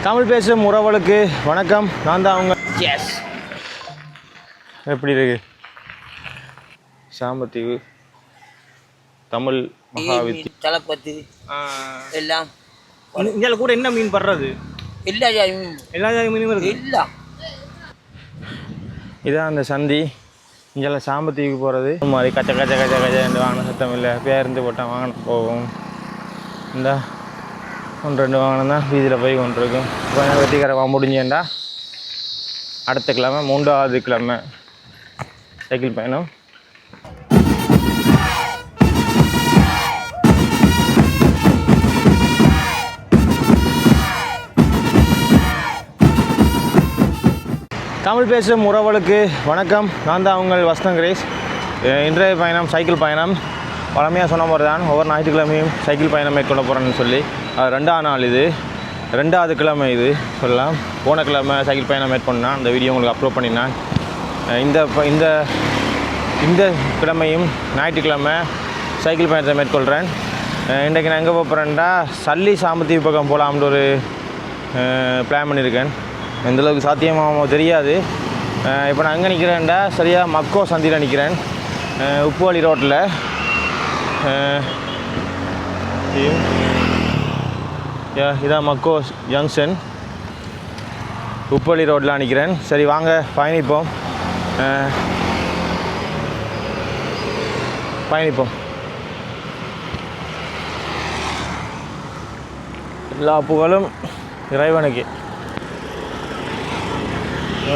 தமிழ் பேசும் உறவுகளுக்கு வணக்கம். நான் தான் அவங்க எஸ். எப்படி இருக்கு சாம்பத்தீவு தமிழ் மகாவித்தி தலப்பத்து எல்லாம் இங்கே கூட என்ன மீன் படுறது? எல்லா மீனும் இருக்கு. இல்லை இதான் அந்த சந்தி. இங்கெல்லாம் சாம்பத்தீவுக்கு போகிறது மாதிரி கச்ச கச்ச கச்ச கச்ச வாங்கின சத்தம் இல்லை. பேருந்து போட்டால் வாங்கின போகும். இந்த 1-2 வாகனம் தான் வீதியில் போய் கொண்டிருக்கும். இப்போ வெற்றிகரமாக முடிஞ்சேன்டா அடுத்த கிழமை 3வது கிழமை சைக்கிள் பயணம். தமிழ் பேசும் உறவுகளுக்கு வணக்கம். நான் தான் உங்கள் வசந்தன் கிரேஸ். இன்றைய பயணம் சைக்கிள் பயணம். பழமையாக சொன்ன மாதிரி தான் ஒவ்வொரு ஞாயிற்றுக்கிழமையும் சைக்கிள் பயணம் மேற்கொள்ள போகிறேன்னு சொல்லி 2ஆம் நாள் இது 2வது கிழமை இது சொல்லலாம். போன கிழமை சைக்கிள் பயணம் மேற்கொண்டா அந்த வீடியோ உங்களுக்கு அப்லோட் பண்ணினேன். இந்த கிழமையும் ஞாயிற்றுக்கிழமை சைக்கிள் பயணத்தை மேற்கொள்கிறேன். இன்றைக்கு நான் எங்கே போகிறேன்டா சல்லி சாம்பத்தீவு பக்கம் போகலாம்னு ஒரு பிளான் பண்ணியிருக்கேன். எந்தளவுக்கு சாத்தியமாக தெரியாது. இப்போ நான் எங்கே நிற்கிறேன்டா சரியாக மக்கோ சந்தியில் நிற்கிறேன். உப்புவழி ரோட்டில் இதான் மக்கோ ஜங்ஷன். உப்பள்ளி ரோட்டில் நிற்கிறேன். சரி வாங்க பயணிப்போம். எல்லா புகழும் இறைவனுக்கு.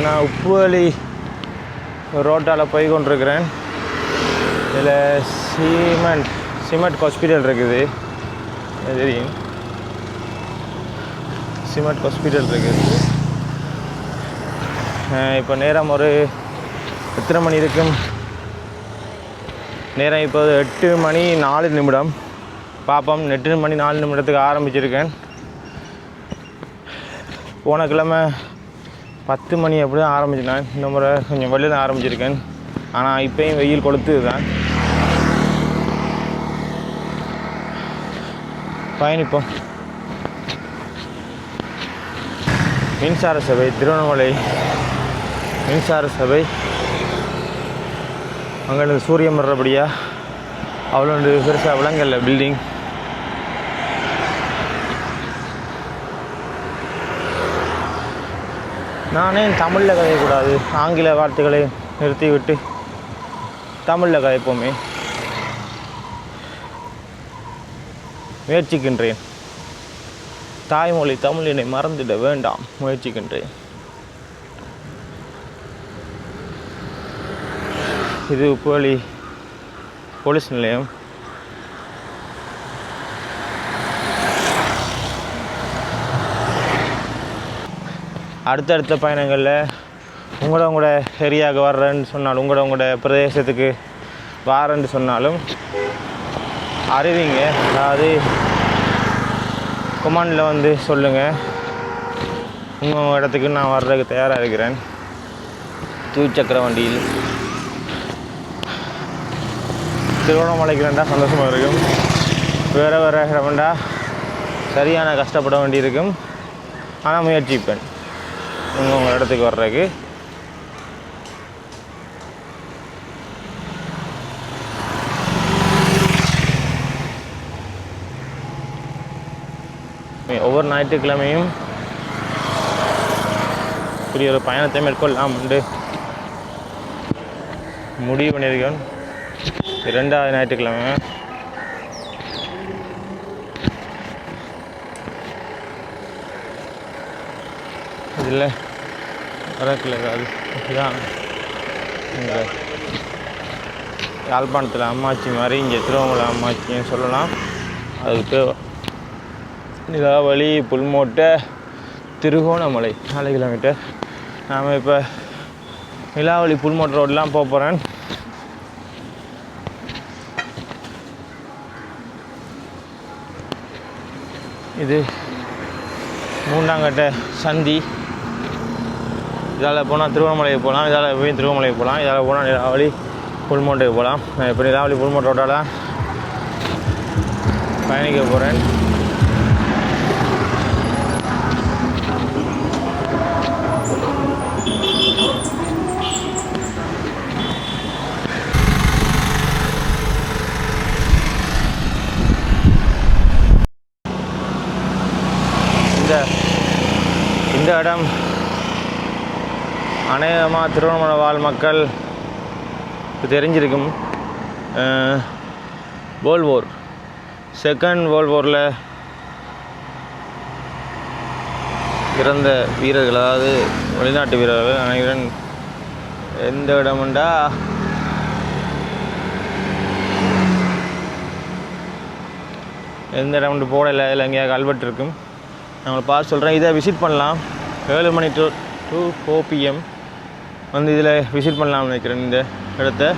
நான் உப்புவழி ரோட்டால் போய் கொண்டிருக்கிறேன். இதில் சிமெண்ட் ஹாஸ்பிட்டல் இருக்குது. தெரியும் சிமெண்ட் ஹாஸ்பிட்டல் இருக்குது. இப்போ நேரம் ஒரு எத்தனை மணி இருக்கும்? நேரம் இப்போது 8:04. பார்ப்போம். 8:04 ஆரம்பிச்சிருக்கேன். போன கிழமை 10 மணி அப்படி தான் ஆரம்பிச்சிட்டேன். இந்த முறை கொஞ்சம் வெளியில் தான் ஆரம்பிச்சிருக்கேன். ஆனால் இப்போயும் வெயில் கொளுத்துது தான். பயணிப்போம். மின்சார சபை திருவண்ணாமலை மின்சார சபை. அங்கே சூரியன் வர்றபடியா அவ்வளோ பெருசாக விளங்கல்ல பில்டிங். நானே தமிழில் கதையக்கூடாது, ஆங்கில வார்த்தைகளை நிறுத்திவிட்டு தமிழில் கதைப்போமே. முயற்சிக்கின்றேன். தாய்மொழி தமிழினை மறந்துட வேண்டாம். முயற்சிக்கின்றேன். இது உப்புவழி போலீஸ் நிலையம். அடுத்தடுத்த பயணங்களில் உங்களோட ஏரியாவுக்கு வர்றேன்னு சொன்னாலும் உங்களோட பிரதேசத்துக்கு வாரேன்னு சொன்னாலும் அறிவிங்க. அதாவது கமாண்டில் வந்து சொல்லுங்கள். உங்கள் இடத்துக்கு நான் வர்றதுக்கு தயாராக இருக்கிறேன். 2 சக்கர வண்டியில் திருவண்ணாமலைக்கு ரெண்டா சந்தோஷமாக இருக்கும். வேறு இடம்டா சரியான கஷ்டப்பட வேண்டியிருக்கும். ஆனால் முயற்சிப்பேன் உங்கள் இடத்துக்கு வர்றதுக்கு. ஒவ்வொரு ஞாயிற்றுக்கிழமையும் இப்படி ஒரு பயணத்தை மேற்கொள்ளலாம் என்று முடிவு பண்ணியிருக்கேன். 2வது ஞாயிற்றுக்கிழமை இதில் வரக்கில் அது இதுதான் இங்கே யாழ்ப்பாணத்தில் அம்மாச்சி மாதிரி இங்கே திருவண்ணாமலை அம்மாச்சின்னு சொல்லலாம். அதுக்கு நிலாவளி புல்மோட்டை திருகோணமலை 4 கிலோமீட்டர். நாம் இப்போ நிலாவளி புல்மோட்டை ரோடெலாம் போக போகிறேன். இது 3ஆம் கட்ட சந்தி. இதால் போனால் திருவண்ணாமலைக்கு போகலாம், இதால் போய் திருவண்ணாமலைக்கு போகலாம், இதால் போனால் நிலாவளி புல்மோட்டைக்கு போகலாம். நான் இப்போ நிலாவளி புல்மோட்டை ரோட்டால் பயணிக்க போகிறேன். இந்த இடம் அநேகமாக திருவண்ணாமலை வாழ் மக்கள் தெரிஞ்சிருக்கும். வேர்ல்ட் வார், செகண்ட் வேர்ல்ட் வாரில் இறந்த வீரர்கள், அதாவது வெளிநாட்டு வீரர்கள் நினைக்கிறேன். எந்த இடமுண்டா எந்த இடம் போடலை, இல்லை எங்கேயா கல்வெட்டு இருக்கும். நான் உங்களை பார்த்து சொல்கிறேன். இதை விசிட் பண்ணலாம். 7 மணி to 4 PM வந்து இதில் விசிட் பண்ணலாம்னு நினைக்கிறேன். இந்த இடத்த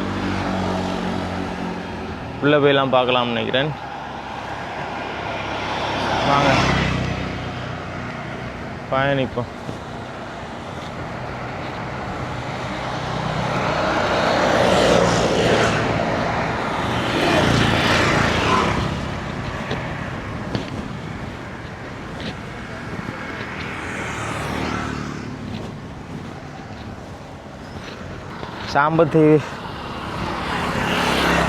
உள்ளே போயெல்லாம் பார்க்கலாம்னு நினைக்கிறேன். வாங்க பயணிப்போம். சாம்பத்தீவு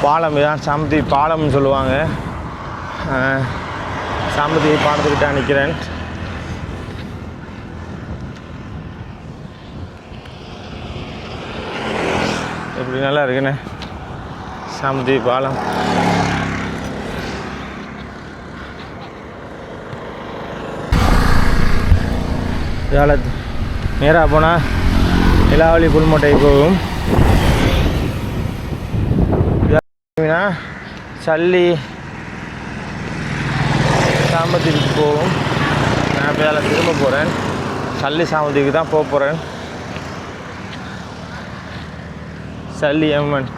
பாலம், இதான் சாம்பத்தீவு பாலம்னு சொல்லுவாங்க. சாம்பத்தீவு பாலத்துக்கிட்ட நிற்கிறேன். எப்படி நல்லா இருக்குண்ணே சாம்பத்தீவு பாலம். இதால் நேராக போனால் இலாவளி புல்மோட்டை போகும். சல்லி சாம்பத்தீவுக்கு போகும். நான் இப்போ அதில் திரும்ப போகிறேன். சல்லி சாம்பத்தீவுக்கு தான் போக போகிறேன். சல்லி எம்மன்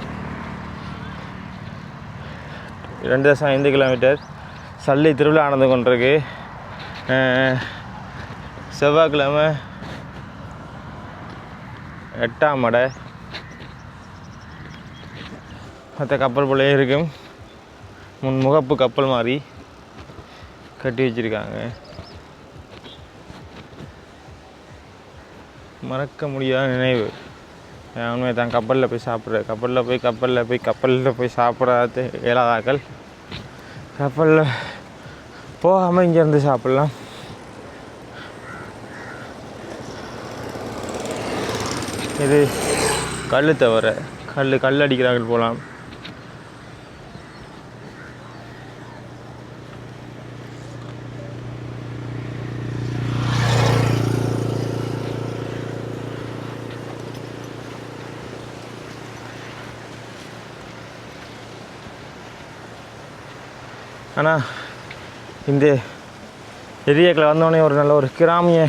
2.5 கிலோமீட்டர். சல்லி திருவிழா நடந்து கொண்டிருக்கு. செவ்வாய்க்கிழமை 8ஆம் மடை. மற்ற கப்பல் போலே இருக்கும். முகப்பு கப்பல் மாதிரி கட்டி வச்சுருக்காங்க. மறக்க முடியாத நினைவு. உண்மை தான். கப்பலில் போய் சாப்பிட்ற, கப்பலில் போய் சாப்பிடாத இயலாதாக்கள் கப்பலில் போகாமல் இங்கேருந்து சாப்பிட்லாம். இது கல் தவிர கல் அடிக்கிறார்கள் போகலாம். ஆனால் இந்த ஏரியாக்களை வந்தோடனே ஒரு நல்ல ஒரு கிராமிய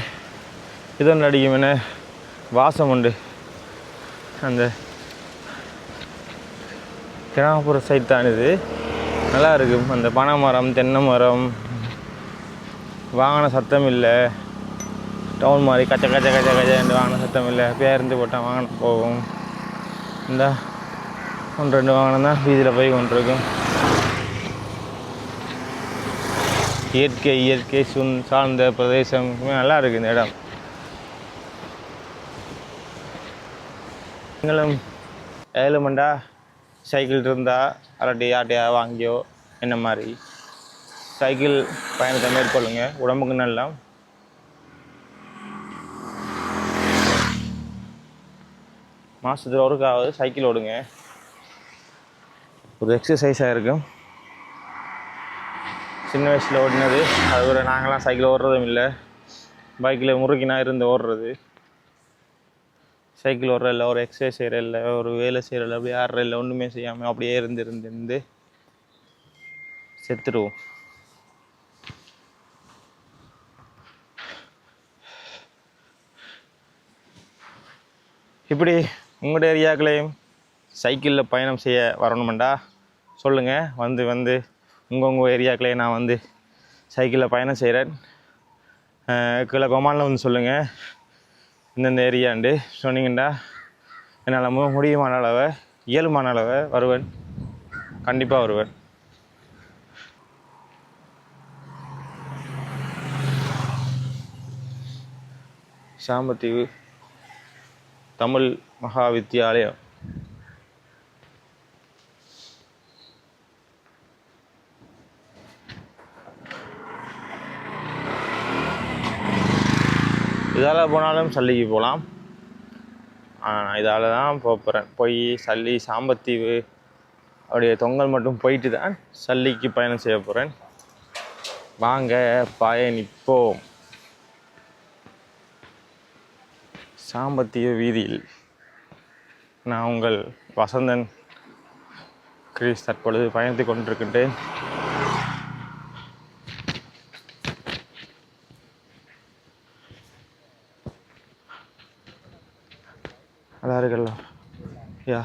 இதொன்று அடிக்கும். என்ன வாசம் உண்டு. அந்த கிராமப்புற சைட் தான் இது. நல்லா இருக்கும். அந்த பனை மரம், தென்னை மரம், வாகன சத்தம் இல்லை. டவுன் மாதிரி கச்ச கச்ச கச்ச கச்ச வாகன சத்தம் இல்லை. பேருந்து போட்டால் வாகனம் போகும். இந்த 1-2 வாகனம் தான் வீதியில் போய் கொண்டிருக்கும். இயற்கை சார்ந்த பிரதேசம் நல்லா இருக்குது இந்த இடம். நீங்களும் 7 மண்டா சைக்கிள் இருந்தால் அல்லாட்டி யார்ட்டையா வாங்கியோ என்ன மாதிரி சைக்கிள் பயணத்தை மேற்கொள்ளுங்க. உடம்புக்கு நல்லா. மாதத்தில் ஒருக்காவது சைக்கிள் ஓடுங்க. ஒரு எக்ஸசைஸாக இருக்கும். சின்ன வயசில் ஓடினது அது ஒரு நாங்களாம் சைக்கிள் ஓடுறதும் இல்லை. பைக்கில் முறுக்கினா இருந்து ஓடுறது. சைக்கிள் ஓடுற இல்லை, ஒரு எக்ஸசைஸ் செய்கிற இல்லை, ஒரு வேலை செய்கிற இல்லை, அப்படியே ஆடுற இல்லை, ஒன்றுமே செய்யாமல் அப்படியே இருந்து செத்துடுவோம். இப்படி உங்களுடைய ஏரியாக்களையும் சைக்கிளில் பயணம் செய்ய வரணுமெண்டா சொல்லுங்கள். வந்து உங்கள் ஏரியாக்களையே நான் வந்து சைக்கிளில் பயணம் செய்கிறேன். கீழே கொமானில் வந்து சொல்லுங்கள் இந்தந்த ஏரியாண்டு சொன்னீங்கண்டா என்னால் முடியுமான அளவை இயலுமான அளவை வருவேன். கண்டிப்பாக வருவேன். சாம்பத்தீவு தமிழ் மகா வித்தியாலயம். இதால் போனாலும் சல்லிக்கு போகலாம். இதால் தான் போகிறேன். போய் சல்லி சாம்பத்தீவு அப்படியே தொங்கல் மட்டும் போயிட்டு தான் சல்லிக்கு பயணம் செய்ய போகிறேன். வாங்க பயணிப்போம். சாம்பத்தீவு வீதியில் நான் உங்கள் வசந்தன் கிரீஸ் தற்பொழுது பயணித்து கொண்டிருக்கின்றேன். நல்லா இருக்குல்ல? யா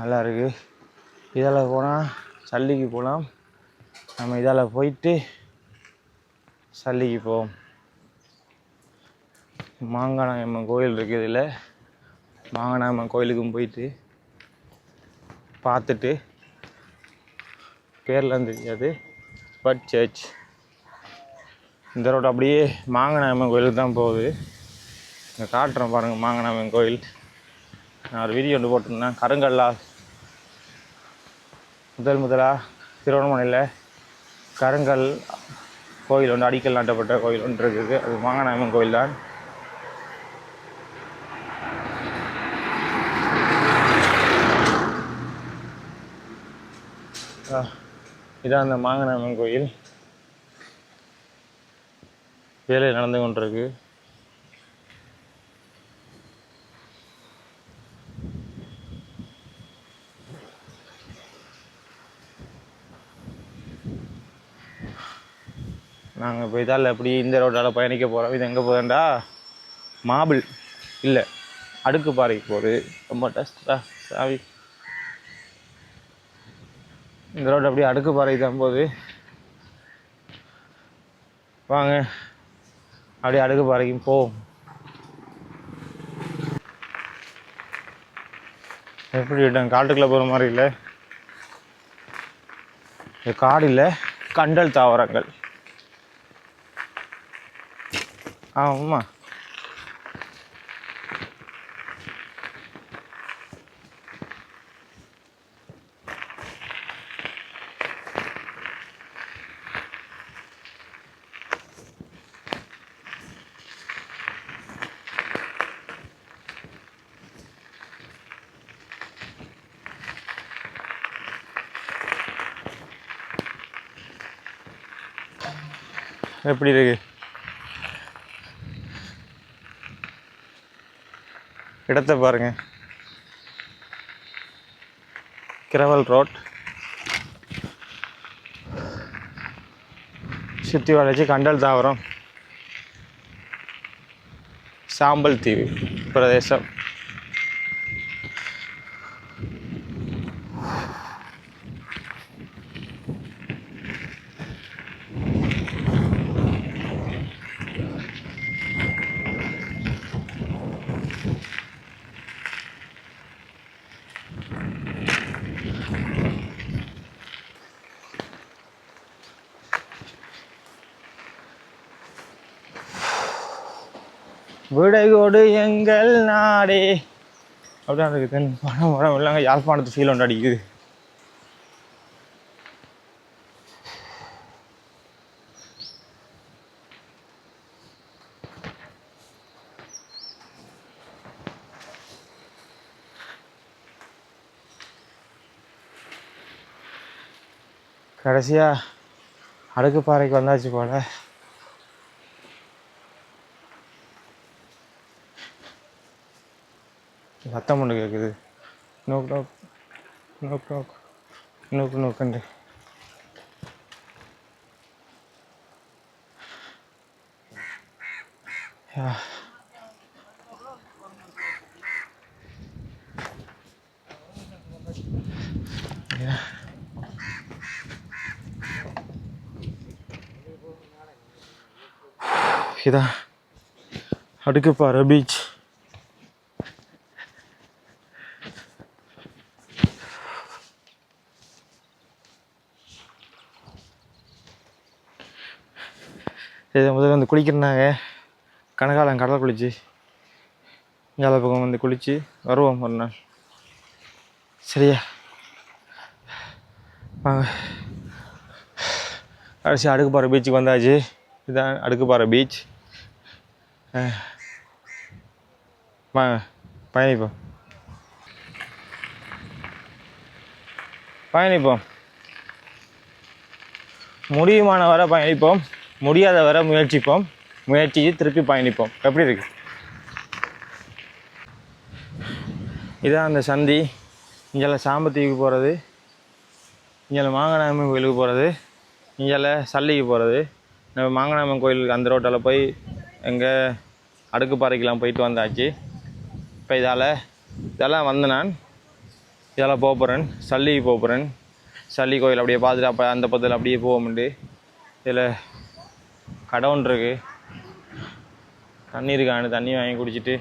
நல்லா இருக்குது. இதால் போனால் சல்லிக்கு போகலாம். நம்ம இதால் போயிட்டு சல்லிக்கு போவோம். மாங்கானாயம்மன் கோயில் இருக்குது. இதில் மாங்கானாயம்மன் கோயிலுக்கும் போயிட்டு பார்த்துட்டு, பேர்லாம் தெரியாது, பட் சர்ச் இந்த ரோடு அப்படியே மாங்கானாயம்மன் கோயிலுக்கு தான் போகுது. இங்கே காட்டுறேன் பாருங்கள். மாங்கானாயம்மன் கோயில் நான் ஒரு வீடியோ ஒன்று போட்டிருந்தேன். கருங்கல்லா முதலாக திருவண்ணாமலையில் கருங்கல் கோயில் ஒன்று, அடிக்கல் நாட்டப்பட்ட கோயில் ஒன்று இருக்குது. அது மாங்கானாயம்மன் கோயில் தான். இதான் அந்த மாங்கானாயம்மன் கோயில். வேலை நடந்து கொண்டிருக்கு. நாங்கள் இப்போ இதால் எப்படி இந்த ரோட்டால் பயணிக்க போகிறோம். இது எங்கே போகுதுண்டா மாபிள் இல்லை அடுக்கு பாறைக்கு போகுது. ரொம்ப டஸ்டா சாவி. இந்த ரோடு அப்படியே அடுக்கு பாறைக்கு தான் போகுது. வாங்க அப்படியே அடுக்கு பாறைக்கும் போவோம். எப்படி விட்டேன்? காட்டுக்குள்ளே போகிற மாதிரி இல்லை. இது காடு இல்லை, கண்டல் தாவரங்கள். ஆமாம்மா. எப்படி இருக்கு இடத்த பாருங்க. கிரவல் ரோட் சுற்றி வளைச்சி கண்டல் தாவரம், சாம்பல் தீவு பிரதேசம். விடைகோடு எங்கள் நாடே அப்படிதான் இருக்குது. படம் இல்லைங்க, யாழ்ப்பாணத்து ஃபீல் ஒன்று அடிக்குது. கடைசியாக அடுக்கு பாறைக்கு வந்தாச்சு போல. சத்தம் ஒன்று கேட்குது. நோக்கு நோக்கு நோக்கு நோக்கு நோக்கு நோக்குண்டு. இதான் அடுக்குப்பாறை பீச். இதை முதல்ல வந்து குளிக்கிறனாங்க கனகாலம் கடல் குளிச்சு இங்கே பக்கம் வந்து குளித்து வருவோம் ஒரு நாள். சரியா வாங்க. கடைசி அடுக்குப்பாறை பீச்சுக்கு வந்தாச்சு. இதுதான் அடுக்குப்பாறை பீச். வாங்க பயணிப்போம். முடியுமான வரை பயணிப்போம், முடியாத வரை முயற்சிப்போம், முயற்சிச்சு திருப்பி பயணிப்போம். எப்படி இருக்கு? இதான் அந்த சந்தி. இங்கே சாம்பத்தீவுக்கு போகிறது, இங்கே மாங்கனாயம்மன் கோயிலுக்கு போகிறது, இங்கே சல்லிக்கு போகிறது. நம்ம மாங்கனாயம்மன் கோயிலுக்கு அந்த ரோட்டால் போய் எங்கே அடுக்குப்பாறைக்கெலாம் போயிட்டு வந்தாச்சு. இப்போ இதெல்லாம் வந்து நான் இதெல்லாம் போக போகிறேன், சல்லிக்கு போக போகிறேன். சல்லி கோயில் அப்படியே பார்த்துட்டு அப்போ அந்த பக்கத்தில் அப்படியே போவோம்ண்டு. இதில் கடை ஒன்று இருக்குது, தண்ணி இருக்கான்னு தண்ணி வாங்கி குடிச்சிட்டு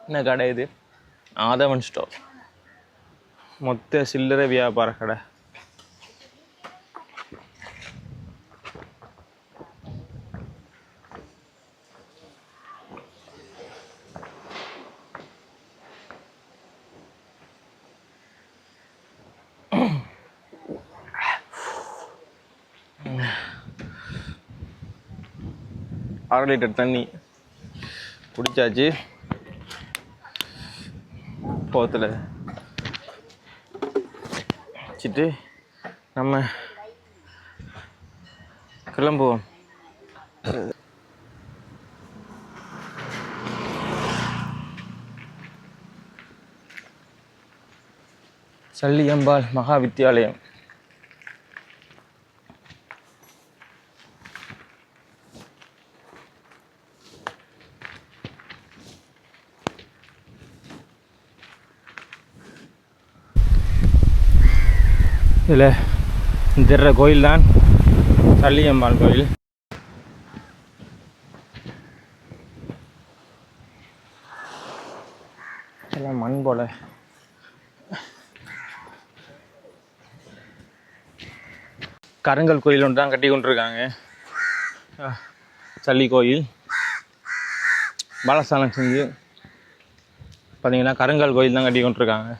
என்ன கடை இது? ஆதவன் ஸ்டோர், மொத்த சில்லறை வியாபார கடை. அரை லிட்டர் தண்ணி குடிச்சாச்சு. போத்தில் வச்சுட்டு நம்ம கிளம்புவோம். சல்லியம்பாள் மகா வித்தியாலயம். இதில் தெரிற கோயில் தான் சல்லியம்பாள் கோயில். எல்லாம் மண் போல. கருங்கல் கோயில் ஒன்று தான் கட்டி கொண்டிருக்காங்க. சல்லி கோயில் பாலஸ்தானம் செஞ்சு பார்த்தீங்கன்னா கருங்கல் கோயில் தான் கட்டி கொண்டிருக்காங்க.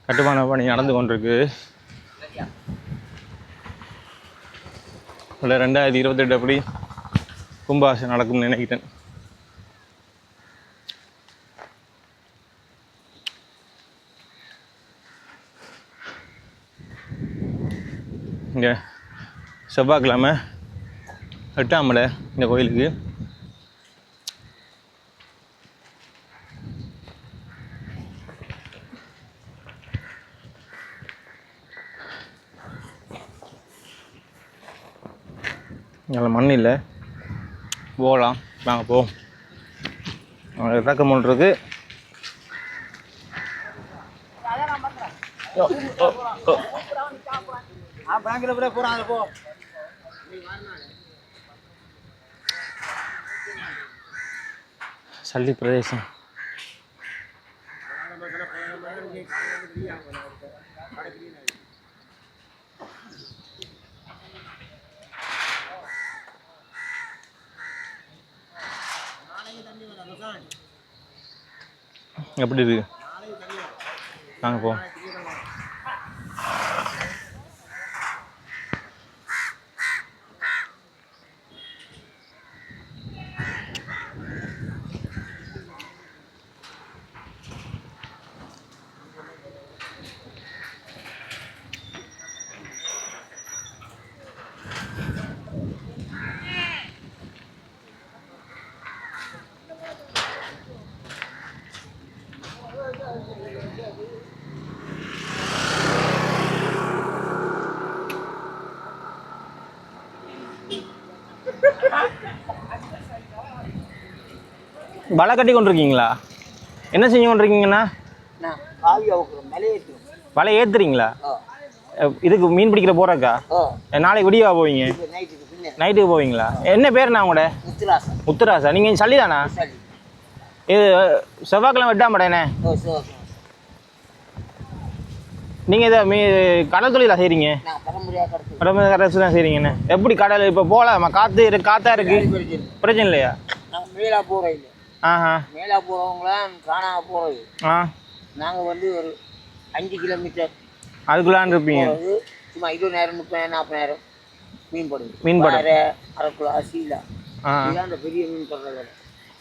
கட்டுமான பணி நடந்து கொண்டிருக்கு. இல்லை 2028 அப்படி கும்பாபிஷேகம் நடக்கும்னு நினைக்கிறேன். இங்கே செவ்வாய்க்கிழமை 8ஆம் மலை இந்த கோயிலுக்கு. இங்கே மண் இல்லை, போகலாம் நாங்கள் போவோம். இறக்கம் ஒன்று இருக்கு. சல்லி பிரதேசம். எப்படி இருக்கு? நாங்கள் போவோம். வலை கட்டி கொண்டிருக்கீங்களா? என்ன செஞ்சு கொண்டிருக்கீங்கண்ணா? வலை ஏற்றுறீங்களா? இதுக்கு மீன் பிடிக்கிற போகிறக்கா? நாளைக்கு விடியவா போவீங்க? நைட்டுக்கு போவீங்களா? என்ன பேருண்ணா உங்களோட? முத்துராசா. நீங்கள் சல்லிதானா? இது செவ்வாய்க்கிழமை 8ஆம் மடைண்ணே. நீங்கள் இதை கடல் தொழிலாக செய்கிறீங்க? நான் பரம்பரையாக கிடக்கு கடமை கரசு தான் செய்கிறீங்கண்ணே. எப்படி கடல் இப்போ போகலாமா? காற்றா இருக்குது, பிரச்சனை இல்லையா? நாங்கள் மேலா போகிறோம் இல்லை. ஆஹா. மேலா போகிறவங்களாம் காணாம போகிறது. ஆ. நாங்கள் வந்து ஒரு 5 கிலோமீட்டர் அதுக்குள்ளான்னு இருப்பீங்க. போகிறது. சும்மா 20,000 30,000 40,000 மீன் படுது. மீன் படம். பாறை, அரைக்குளா, சீலா, ஆ. இதுதான் அந்த பெரிய மீன் படுற வேலை.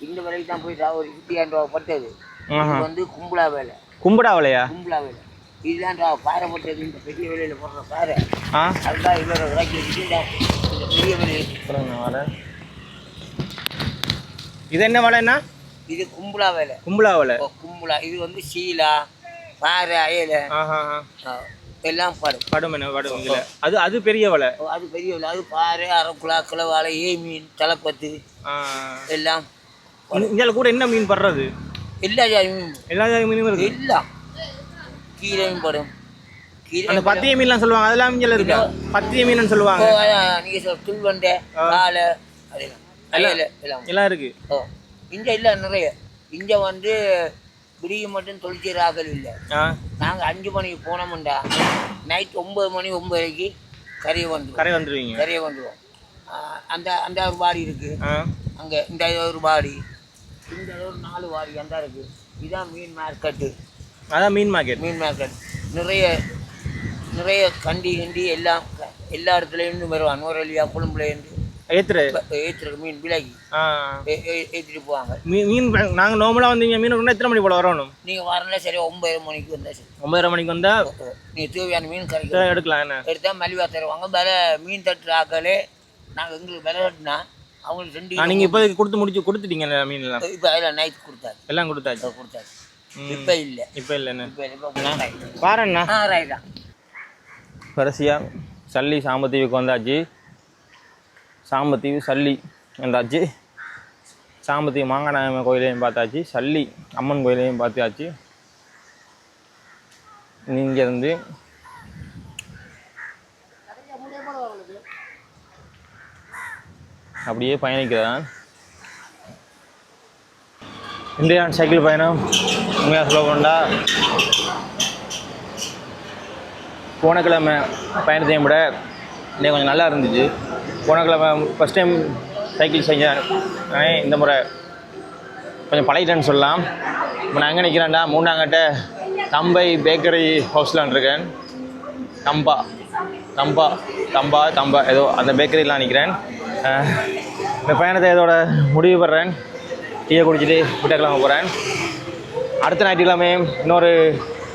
இந்த வேலைக்கு தான் போய் ஒரு 50,000 ரூபா பட்டது. ஆஹா. இது வந்து கும்பலா வேலை. கும்பிடாவலையா? கும்பலா வேலை. இதுதான் பாறை பட்டது. இந்த பெரிய வேலையில் போடுற பாறை. ஆ. அதுதான் இவ்வளோ விலைக்கு வச்சுட்டு இந்த பெரிய வேலையை. வலை. இது என்ன வலைன்னா? இது கும்பலா வேலை. கும்பலா வலை. கும்பலா. இது வந்து சீலா, பாறை, அயலை ஆஹா. எல்லாம் படும். படும் என்ன படும் இதில். அது பெரிய வலை. அது பெரிய வேலை. அது பாறை, அரைக்குளா, கிளவாலை, மீன், தலைப்பத்து எல்லாம். இதில் கூட என்ன மீன் படுறது? எல்லா ஜாதி மீன். எல்லா ஜாதி மீனும் இருக்கு. எல்லாம் கீரையும் படும். கீரை அந்த பத்திய மீன்லாம் சொல்லுவாங்க, அதெல்லாம் இங்கே இருக்கா? பத்திய மீன் சொல்லுவாங்க. நீங்கள் சொல் துள்வண்டை, காலை, அதெல்லாம் அயலை எல்லாம் எல்லாம் இருக்கு. இங்கே இல்லை நிறைய. இங்கே வந்து விடிய மட்டும் தொழிற்சி ஆகல் இல்லை. நாங்கள் 5 மணிக்கு போனோம்டா நைட் 9 மணி 9:30க்கு கரையை வந்துடுவீங்க. கரையை வந்துடுவோம். அந்த ஒரு பாடி இருக்குது அங்கே. இந்த ஒரு பாடி, இந்த ஒரு 4 பாடி அந்த இருக்குது. இதுதான் மீன் மார்க்கெட்டு. அதான் மீன் மார்க்கெட். மீன் மார்க்கெட் நிறைய கண்டி எல்லாம் எல்லா இடத்துலேருந்து வருவாங்க. நூறலியா கொழும்புலேருந்து ஏற்றுற மீன் விலகி ஏற்றிட்டு போவாங்க. மீன் நாங்கள் நார்மலாக வந்தீங்க மீன் எத்தனை மணி போல் வரணும்? நீங்கள் வரல சரி 9:30 மணிக்கு வந்தால் சரி. 9:30 மணிக்கு வந்தால் நீங்கள் தேவையான மீன் கரைக்கும் எடுக்கலாம். என்ன எடுத்தால் மலிவாக தருவாங்க. விலை மீன் தட்டு ஆக்கலே நாங்கள் எங்களுக்கு விலை கட்டினா அவங்களுக்கு 2. நீங்கள் இப்போ கொடுத்துட்டீங்க மீன்லாம்? இப்போ அதில் நைட் கொடுத்தாச்சு. எல்லாம் கொடுத்தாச்சு. இப்போ இல்லை. இப்போ இல்லைண்ணே. இப்போ பாருண்ணா. ரைட்டா. கடைசியாக சல்லி சாம்பத்தீவுக்கு வந்தாச்சு. சாம்பத்தீவு சல்லி வந்தாச்சு. சாம்பத்தீவு மாங்காநாயம்மன் கோயிலையும் பார்த்தாச்சு. சல்லி அம்மன் கோயிலையும் பார்த்தாச்சு. இங்கேருந்து அப்படியே பயணிக்கிறதான் இன்றைய சைக்கிள் பயணம். உண்மையாக சொல்ல போனா போன கிழமை பயணத்தையும் விட இன்னைக்கு கொஞ்சம் நல்லா இருந்துச்சு. போன கிழமை ஃபஸ்ட் டைம் சைக்கிள் செஞ்சேன். இந்த முறை கொஞ்சம் பழகிட்டேன்னு சொல்லலாம். இப்போ நான் எங்கே நிற்கிறேன்டா, மூணாங்கட்ட தம்பை பேக்கரி ஹவுஸில் இருக்கேன். தம்பா ஏதோ அந்த பேக்கரிலாம் நிற்கிறேன். இந்த பயணத்தை இதோட முடிவு பெறேன். டீயை குடிச்சிட்டு விட்டக்கிழமை போகிறேன். அடுத்த ஞாயிற்றுக்கிழமையும் இன்னொரு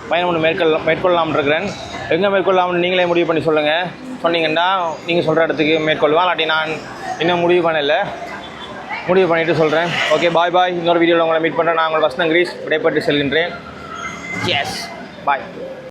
பயணம் ஒன்று மேற்கொள்ளலாம்னு இருக்கிறேன். எங்கே மேற்கொள்ளலாம்னு நீங்களே முடிவு பண்ணி சொல்லுங்கள். சொன்னீங்கன்னா நீங்கள் சொல்கிற இடத்துக்கு மேற்கொள்வேன். இல்லாட்டி நான் இன்னும் முடிவு பண்ணிவிட்டு சொல்கிறேன். ஓகே, பாய். இன்னொரு வீடியோவில் உங்களை மீட் பண்ணுறேன். நான் உங்கள் வசனம் கிரீஸ் விடைபெற்று செல்கின்றேன். எஸ், பாய்.